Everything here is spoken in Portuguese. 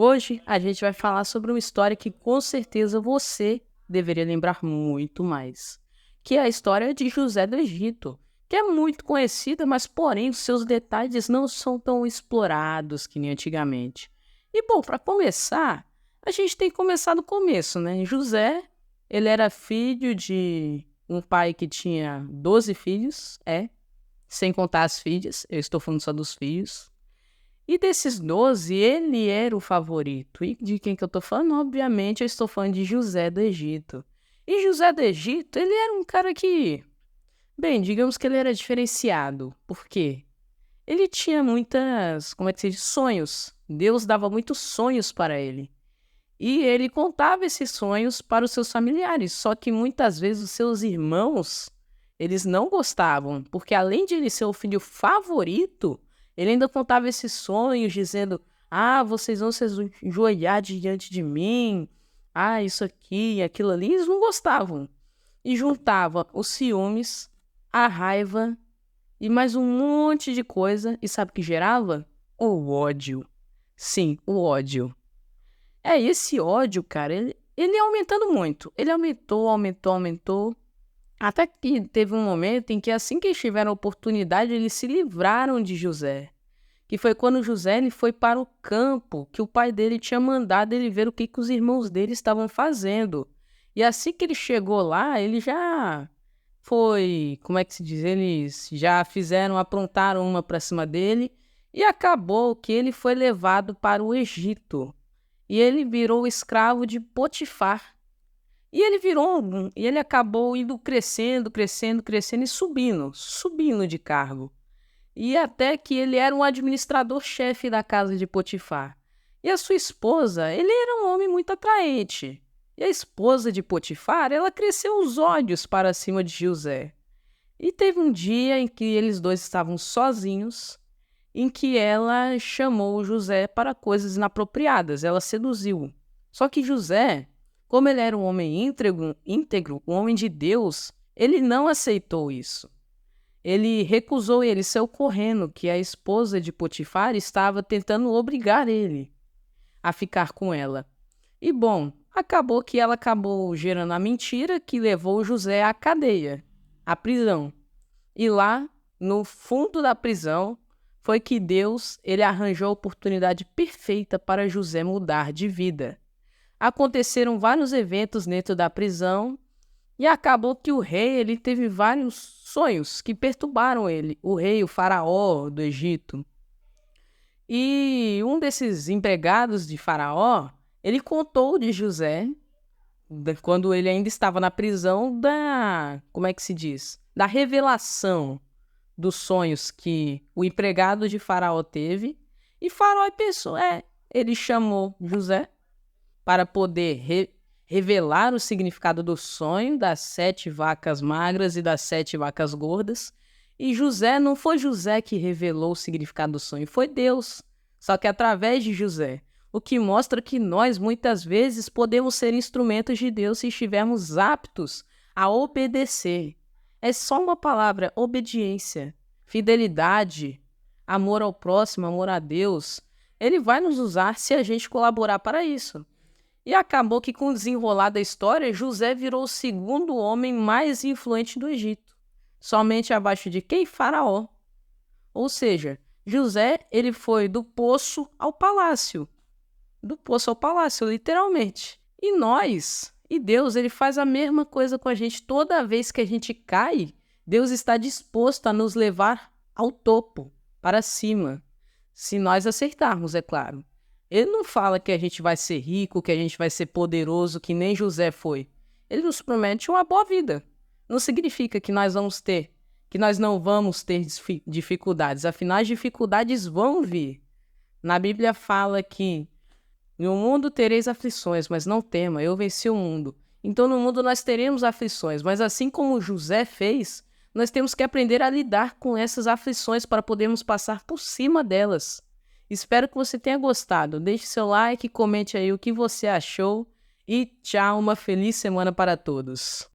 Hoje a gente vai falar sobre uma história que com certeza você deveria lembrar muito mais, que é a história de José do Egito, que é muito conhecida, mas porém os seus detalhes não são tão explorados que nem antigamente. E bom, para começar, a gente tem que começar do começo, né? José, ele era filho de um pai que tinha 12 filhos, sem contar as filhas, eu estou falando só dos filhos. E desses 12, ele era o favorito. E de quem que eu tô falando? Obviamente, eu estou falando de José do Egito. E José do Egito, ele era um cara que, bem, digamos que ele era diferenciado. Por quê? Ele tinha muitas, como é que se diz? Sonhos. Deus dava muitos sonhos para ele. E ele contava esses sonhos para os seus familiares. Só que muitas vezes os seus irmãos, eles não gostavam. Porque além de ele ser o filho favorito, ele ainda contava esses sonhos dizendo: ah, vocês vão se ajoelhar diante de mim. Ah, isso aqui, aquilo ali. Eles não gostavam. E juntava os ciúmes, a raiva e mais um monte de coisa. E sabe o que gerava? O ódio. Sim, o ódio. Esse ódio, cara, ele ia aumentando muito. Ele aumentou. Até que teve um momento em que, assim que eles tiveram a oportunidade, eles se livraram de José. Que foi quando José ele foi para o campo, que o pai dele tinha mandado ele ver o que os irmãos dele estavam fazendo. E assim que ele chegou lá, ele já foi, como é que se diz? Eles já aprontaram uma para cima dele. E acabou que ele foi levado para o Egito. E ele virou escravo de Potifar. E ele acabou indo crescendo e subindo de cargo. E até que ele era um administrador-chefe da casa de Potifar. E a sua esposa, ele era um homem muito atraente. E a esposa de Potifar, ela cresceu os olhos para cima de José. E teve um dia em que eles dois estavam sozinhos, em que ela chamou José para coisas inapropriadas, ela seduziu. Só que José, como ele era um homem íntegro, um homem de Deus, ele não aceitou isso. Ele recusou e ele saiu correndo que a esposa de Potifar estava tentando obrigar ele a ficar com ela. E bom, acabou que ela acabou gerando a mentira que levou José à cadeia, à prisão. E lá, no fundo da prisão, foi que Deus ele arranjou a oportunidade perfeita para José mudar de vida. Aconteceram vários eventos dentro da prisão e acabou que o rei ele teve vários sonhos que perturbaram ele. O rei, o faraó do Egito. E um desses empregados de faraó, ele contou de José, quando ele ainda estava na prisão, como é que se diz? Da revelação dos sonhos que o empregado de Faraó teve. E Faraó pensou, ele chamou José para poder revelar o significado do sonho das 7 vacas magras e das 7 vacas gordas. E José, não foi José que revelou o significado do sonho, foi Deus. Só que através de José. O que mostra que nós, muitas vezes, podemos ser instrumentos de Deus se estivermos aptos a obedecer. É só uma palavra, obediência, fidelidade, amor ao próximo, amor a Deus. Ele vai nos usar se a gente colaborar para isso. E acabou que com o desenrolar da história, José virou o segundo homem mais influente do Egito. Somente abaixo de quem? Faraó. Ou seja, José ele foi do poço ao palácio. Do poço ao palácio, literalmente. E nós, e Deus, ele faz a mesma coisa com a gente. Toda vez que a gente cai, Deus está disposto a nos levar ao topo, para cima. Se nós aceitarmos, é claro. Ele não fala que a gente vai ser rico, que a gente vai ser poderoso, que nem José foi. Ele nos promete uma boa vida. Não significa que nós não vamos ter dificuldades. Afinal, as dificuldades vão vir. Na Bíblia fala que no mundo tereis aflições, mas não tema, eu venci o mundo. Então no mundo nós teremos aflições, mas assim como José fez, nós temos que aprender a lidar com essas aflições para podermos passar por cima delas. Espero que você tenha gostado. Deixe seu like, comente aí o que você achou e tchau, uma feliz semana para todos.